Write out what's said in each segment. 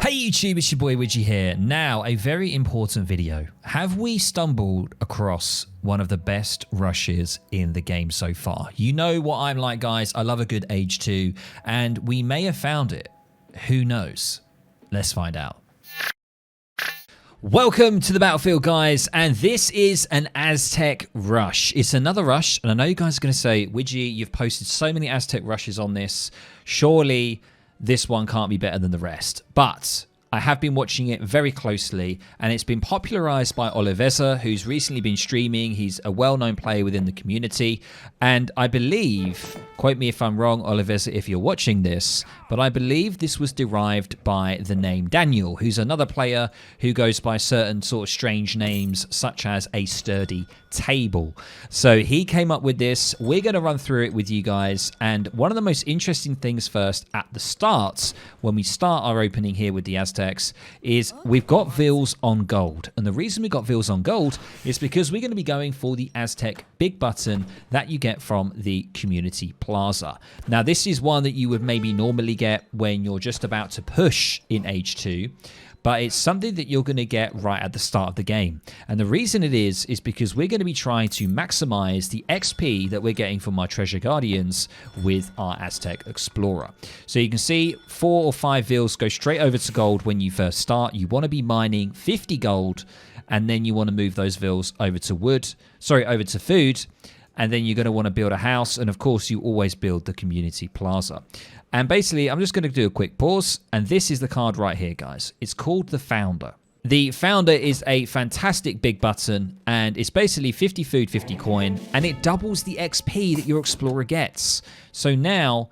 Hey YouTube, it's your boy Widgie here. Now, a very important video. Have we stumbled across one of the best rushes in the game so far? You know what I'm like, guys. I love a good Age 2, and we may have found it. Who knows? Let's find out. Welcome to the battlefield, guys, and this is an Aztec rush. It's another rush, and I know you guys are going to say, Widgie, you've posted so many Aztec rushes on this. Surely this one can't be better than the rest. But I have been watching it very closely, and it's been popularized by Oliveza, who's recently been streaming. He's a well-known player within the community, and I believe, quote me if I'm wrong, Oliveza, if you're watching this, but I believe this was derived by the name Daniel, who's another player who goes by certain sort of strange names, such as a sturdy table. So he came up with this. We're going to run through it with you guys, and one of the most interesting things first at the start, when we start our opening here with the Aztecs, is we've got Vils on gold. And the reason we got Vils on gold is because we're going to be going for the Aztec big button that you get from the community plaza. Now, this is one that you would maybe normally get when you're just about to push in Age 2, but it's something that you're going to get right at the start of the game. And the reason it is because we're going to be trying to maximize the XP that we're getting from our Treasure Guardians with our Aztec Explorer. So you can see 4 or 5 Vils go straight over to gold when you first start. You want to be mining 50 gold, and then you want to move those Vils over to food, and then you're going to want to build a house, and of course you always build the community plaza. And basically, I'm just going to do a quick pause, and this is the card right here, guys. It's called the Founder. The Founder is a fantastic big button, and it's basically 50 food, 50 coin, and it doubles the XP that your Explorer gets. So now,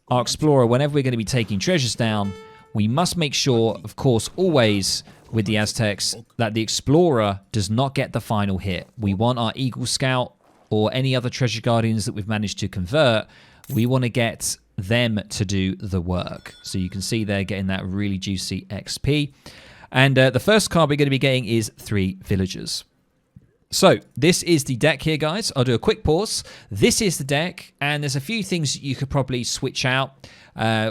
our Explorer, whenever we're going to be taking treasures down, we must make sure, of course, always with the Aztecs, that the Explorer does not get the final hit. We want our Eagle Scout or any other Treasure Guardians that we've managed to convert, we want to get them to do the work. So you can see they're getting that really juicy XP. And the first card we're going to be getting is 3 Villagers. So this is the deck here, guys. I'll do a quick pause. This is the deck, and there's a few things you could probably switch out.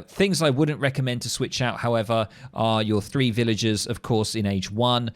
Things I wouldn't recommend to switch out, however, are your 3 Villagers, of course, in Age 1.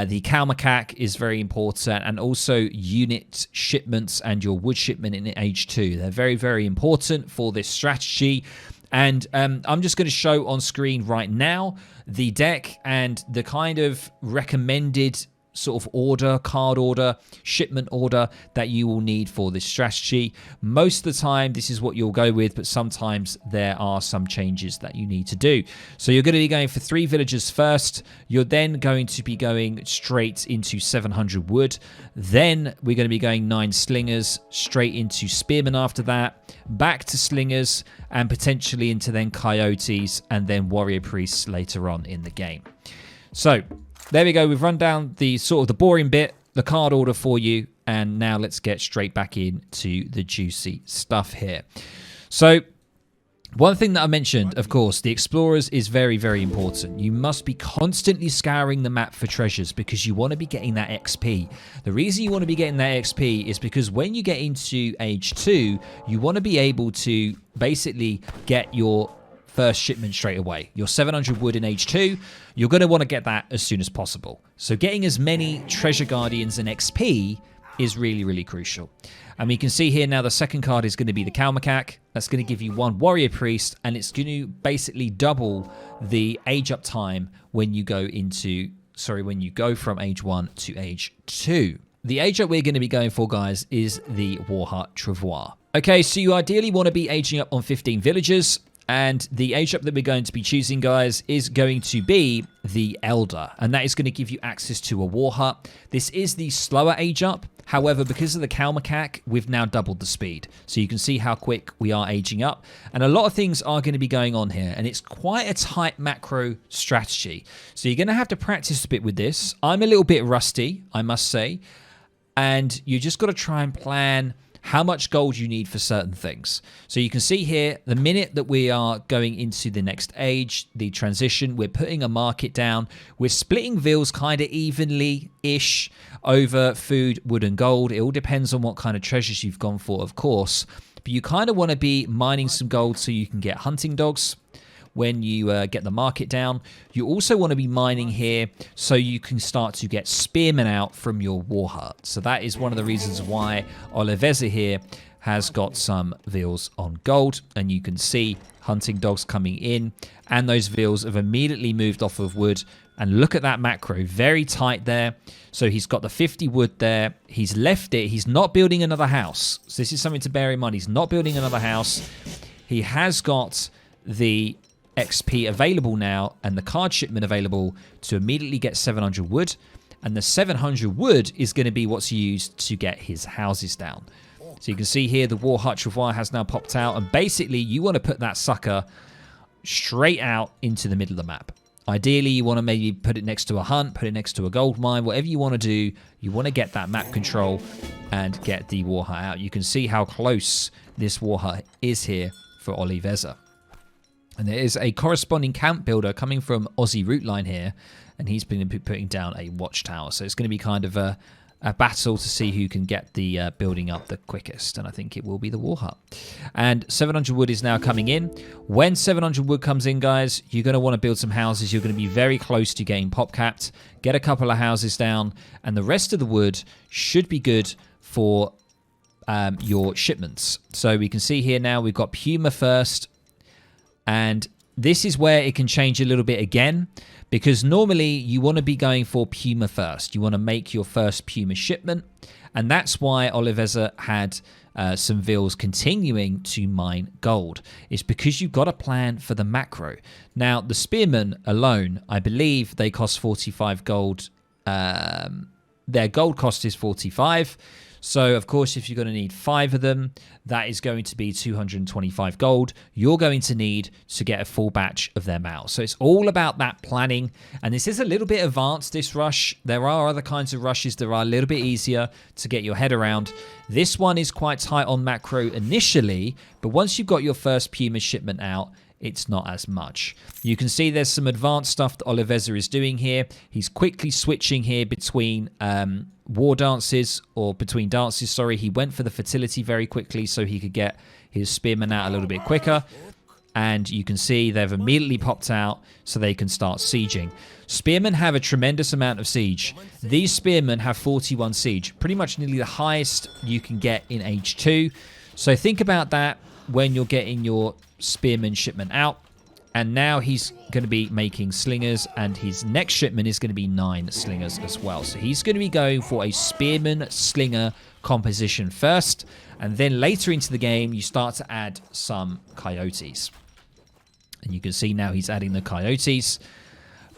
The Cow Macaque is very important, and also unit shipments and your wood shipment in Age 2. They're very, very important for this strategy. And I'm just going to show on screen right now the deck and the kind of recommended sort of order, card order, shipment order that you will need for this strategy. Most of the time, this is what you'll go with, but sometimes there are some changes that you need to do. So you're going to be going for 3 Villagers first. You're then going to be going straight into 700 wood. Then we're going to be going 9 Slingers, straight into Spearmen after that, back to Slingers, and potentially into then Coyotes, and then Warrior Priests later on in the game. So there we go. We've run down the sort of the boring bit, the card order for you, and now let's get straight back into the juicy stuff here. So one thing that I mentioned, of course, the Explorers is very, very important. You must be constantly scouring the map for treasures because you want to be getting that XP. The reason you want to be getting that XP is because when you get into Age 2, you want to be able to basically get your first shipment straight away. Your 700 wood in Age 2, you're going to want to get that as soon as possible. So getting as many Treasure Guardians and XP is really, really crucial. And we can see here now the second card is going to be the Cow Macaque. That's going to give you 1 Warrior Priest, and it's going to basically double the age up time when you go from Age 1 to Age 2. The age up we're going to be going for, guys, is the Warheart Travois. Okay, so you ideally want to be aging up on 15 Villagers. And the age up that we're going to be choosing, guys, is going to be the Elder. And that is going to give you access to a War Hut. This is the slower age up. However, because of the Cow Macaque, we've now doubled the speed. So you can see how quick we are aging up. And a lot of things are going to be going on here. And it's quite a tight macro strategy. So you're going to have to practice a bit with this. I'm a little bit rusty, I must say. And you just got to try and plan how much gold you need for certain things. So you can see here, the minute that we are going into the next age, the transition, we're putting a market down. We're splitting Vils kind of evenly-ish over food, wood, and gold. It all depends on what kind of treasures you've gone for, of course. But you kind of want to be mining some gold so you can get hunting dogs. when you get the market down. You also want to be mining here so you can start to get spearmen out from your war hut. So that is one of the reasons why Oliveza here has got some veals on gold, and you can see hunting dogs coming in, and those veals have immediately moved off of wood. And look at that macro, very tight there. So he's got the 50 wood there. He's left it. He's not building another house. So this is something to bear in mind. He's not building another house. He has got the XP available now and the card shipment available to immediately get 700 wood. And the 700 wood is going to be what's used to get his houses down. So you can see here the war hut travois has now popped out. And basically you want to put that sucker straight out into the middle of the map. Ideally, you want to maybe put it next to a hunt, put it next to a gold mine, whatever you want to do. You want to get that map control and get the war hut out. You can see how close this war hut is here for Oliveza. And there is a corresponding camp builder coming from Aussie Route Line here, and he's been putting down a watchtower. So it's going to be kind of a battle to see who can get the building up the quickest, and I think it will be the war hut. And 700 wood is now coming in. When 700 wood comes in, guys, you're going to want to build some houses. You're going to be very close to getting pop capped. Get a couple of houses down, and the rest of the wood should be good for your shipments. So we can see here now we've got Puma first, and this is where it can change a little bit again, because normally you want to be going for Puma first. You want to make your first Puma shipment, and that's why Oliveza had some veals continuing to mine gold. It's because you've got a plan for the macro. Now, the spearmen alone, I believe they cost 45 gold. Their gold cost is 45. So, of course, if you're going to need 5 of them, that is going to be 225 gold. You're going to need to get a full batch of them out. So it's all about that planning. And this is a little bit advanced, this rush. There are other kinds of rushes that are a little bit easier to get your head around. This one is quite tight on macro initially, but once you've got your first Puma shipment out, it's not as much. You can see there's some advanced stuff that Oliveza is doing here. He's quickly switching here between war dances, or between dances, sorry. He went for the fertility very quickly so he could get his spearmen out a little bit quicker. And you can see they've immediately popped out so they can start sieging. Spearmen have a tremendous amount of siege. These spearmen have 41 siege, pretty much nearly the highest you can get in Age 2. So think about that when you're getting your spearman shipment out. And now he's going to be making slingers, and his next shipment is going to be 9 slingers as well. So he's going to be going for a spearman slinger composition first, and then later into the game you start to add some coyotes. And you can see now he's adding the coyotes.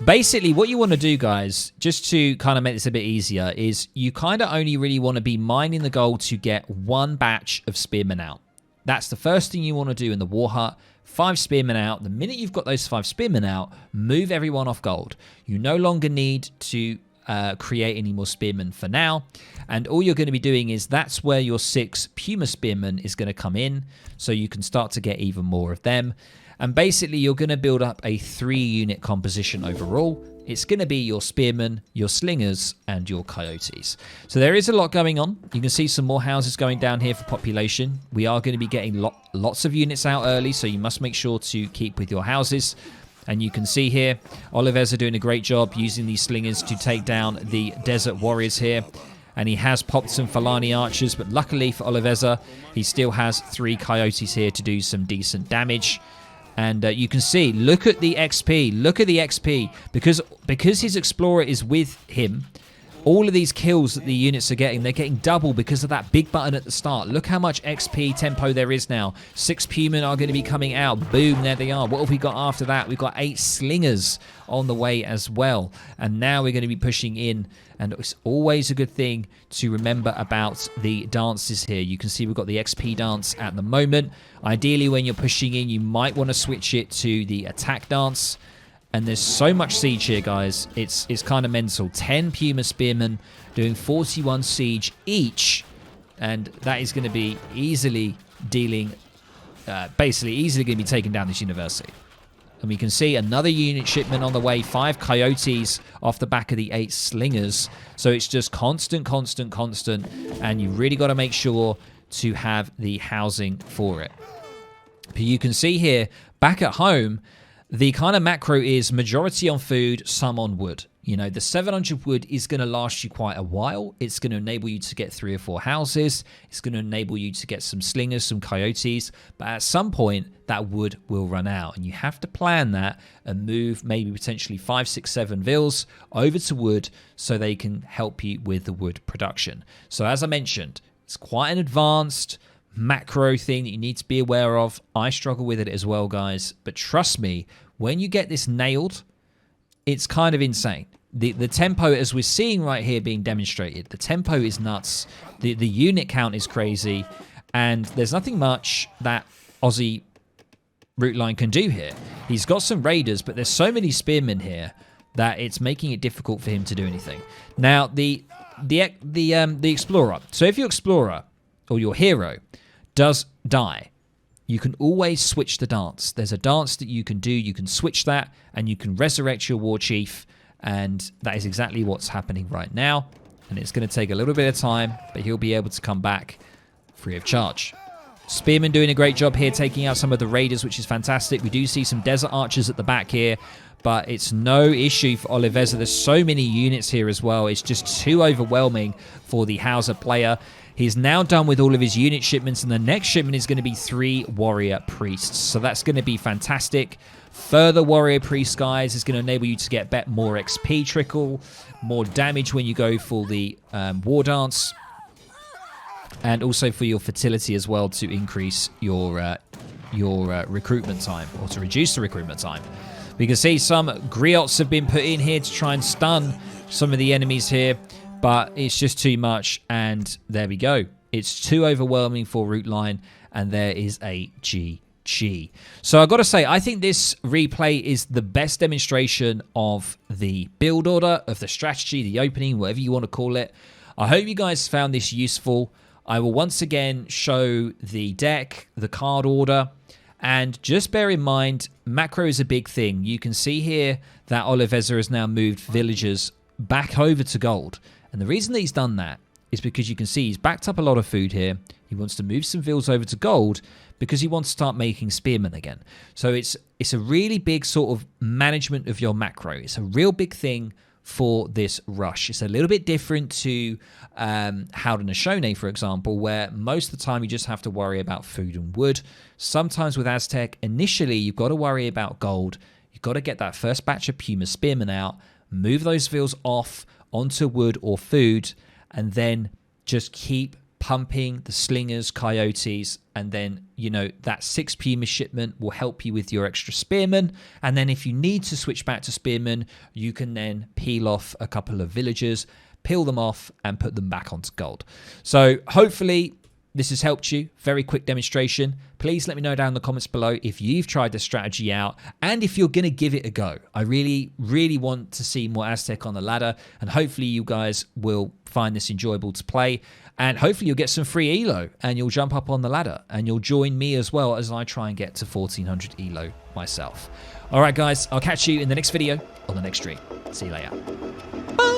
Basically, what you want to do, guys, just to kind of make this a bit easier, is you kind of only really want to be mining the gold to get 1 batch of spearmen out. That's the first thing you want to do in the war hut. 5 spearmen out. The minute you've got those 5 spearmen out, move everyone off gold. You no longer need to create any more spearmen for now. And all you're going to be doing is that's where your 6 Puma spearmen is going to come in. So you can start to get even more of them. And basically, you're going to build up a 3-unit composition overall. It's going to be your spearmen, your slingers, and your coyotes. So there is a lot going on. You can see some more houses going down here for population. We are going to be getting lots of units out early, so you must make sure to keep with your houses. And you can see here, Oliveza doing a great job using these slingers to take down the desert warriors here. And he has popped some Fulani archers, but luckily for Oliveza, he still has 3 coyotes here to do some decent damage. And you can see, look at the XP. Look at the XP. Because his explorer is with him, all of these kills that the units are getting, they're getting double because of that big button at the start. Look how much XP tempo there is now. 6 Puman are going to be coming out. Boom, there they are. What have we got after that? We've got 8 slingers on the way as well. And now we're going to be pushing in. And it's always a good thing to remember about the dances here. You can see we've got the XP dance at the moment. Ideally, when you're pushing in, you might want to switch it to the attack dance. And there's so much siege here, guys. It's kind of mental. 10 Puma Spearmen doing 41 siege each. And that is going to be easily dealing, basically easily going to be taking down this university. And we can see another unit shipment on the way. 5 coyotes off the back of the 8 slingers. So it's just constant. And you really got to make sure to have the housing for it. But you can see here, back at home, the kind of macro is majority on food, some on wood. You know, the 700 wood is going to last you quite a while. It's going to enable you to get 3 or 4 houses. It's going to enable you to get some slingers, some coyotes. But at some point, that wood will run out. And you have to plan that and move maybe potentially 5, 6, 7 vills over to wood so they can help you with the wood production. So as I mentioned, it's quite an advanced macro thing that you need to be aware of. I struggle with it as well, guys. But trust me, when you get this nailed, it's kind of insane. The tempo, as we're seeing right here being demonstrated, the tempo is nuts. The unit count is crazy. And there's nothing much that Aussie root line can do here. He's got some raiders, but there's so many spearmen here that it's making it difficult for him to do anything. Now, the explorer. So if your explorer or your hero does die, you can always switch the dance. There's a dance that you can do. You can switch that, and you can resurrect your war chief. And that is exactly what's happening right now. And it's going to take a little bit of time, but he'll be able to come back free of charge. Spearman doing a great job here, taking out some of the raiders, which is fantastic. We do see some desert archers at the back here, but it's no issue for Oliveza. There's so many units here as well. It's just too overwhelming for the Hauser player. He's now done with all of his unit shipments, and the next shipment is going to be 3 warrior priests. So that's going to be fantastic. Further warrior priest, guys, is going to enable you to get more XP trickle, more damage when you go for the war dance, and also for your fertility as well to increase your recruitment time, or to reduce the recruitment time. We can see some griots have been put in here to try and stun some of the enemies here, but it's just too much, and there we go. It's too overwhelming for root line, and there is a GG. So I've got to say, I think this replay is the best demonstration of the build order, of the strategy, the opening, whatever you want to call it. I hope you guys found this useful. I will once again show the deck, the card order, and just bear in mind, macro is a big thing. You can see here that Oliveza has now moved villagers back over to gold. And the reason that he's done that is because you can see he's backed up a lot of food here. He wants to move some vills over to gold because he wants to start making spearmen again. So it's a really big sort of management of your macro. It's a real big thing for this rush. It's a little bit different to Haudenosaunee, for example, where most of the time you just have to worry about food and wood. Sometimes with Aztec, initially you've got to worry about gold. You've got to get that first batch of Puma spearmen out, move those vills off onto wood or food, and then just keep pumping the slingers, coyotes, and then, you know, that 6 Puma shipment will help you with your extra spearmen. And then if you need to switch back to spearmen, you can then peel off a couple of villagers, peel them off, and put them back onto gold. So hopefully this has helped you. Very quick demonstration. Please let me know down in the comments below if you've tried this strategy out and if you're going to give it a go. I really, really want to see more Aztec on the ladder, and hopefully you guys will find this enjoyable to play, and hopefully you'll get some free elo and you'll jump up on the ladder and you'll join me as well as I try and get to 1400 elo myself. All right, guys, I'll catch you in the next video on the next stream. See you later. Bye.